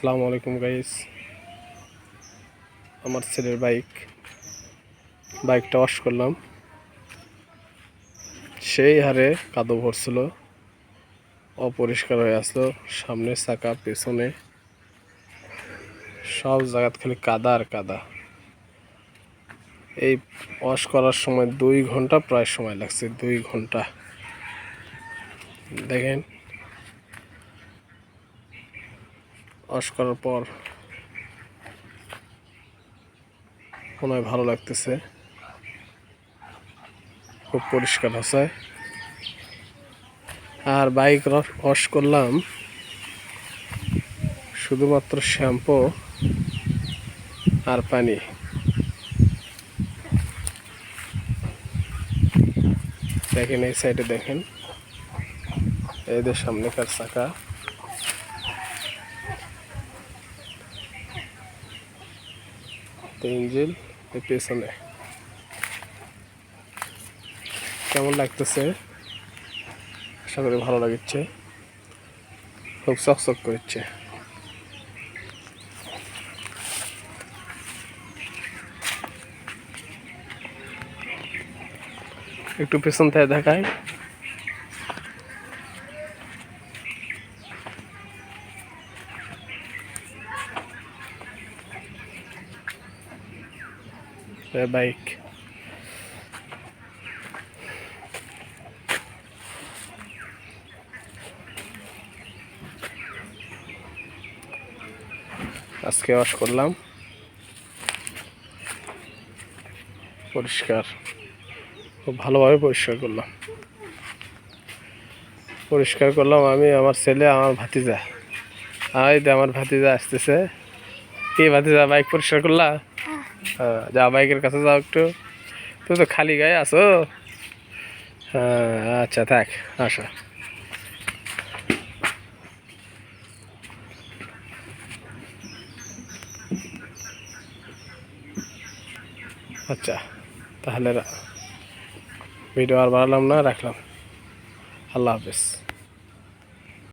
আসসালামু আলাইকুম গাইস। আমার ছেলের বাইকটা ওয়াশ করলাম, সেই হারে কাদো ভরছিল, অপরিষ্কার হয়ে আসলো। সামনে চাকা, পেছনে সব জায়গাত খালি কাদা আর কাদা। এই ওয়াশ করার সময় 2 ঘন্টা প্রায় সময় লাগছে, 2 ঘন্টা। দেখেন ওয়াশ করার পর মনে হয় ভালো লাগতেছে, খুব পরিষ্কার আছে। আর বাইক ওয়াশ করলাম শুধুমাত্র শ্যাম্পু আর পানি। দেখেন এই সাইডে, দেখেন এদের সামনেকার চাকা, ইঞ্জিন এই পেছনে। কেমন লাগতেছে? আশা করি ভালো লাগছে, খুব চকচক করছে। একটু পেছন থেকে দেখায়। বাইক আজকে ওয়াশ করলাম, পরিষ্কার, খুব ভালোভাবে পরিষ্কার করলাম আমি, আমার ছেলে, আমার ভাতিজা। আমার ভাতিজা আসতেছে। কি ভাতিজা, বাইক পরিষ্কার করলা? যাও বাইকের কাছে যাও একটু। তুমি তো খালি গায়ে আছো। আচ্ছা থাক, আসো। আচ্ছা তাহলে ভিডিও আর বাড়ালাম না, রাখলাম। আল্লাহ হাফেজ।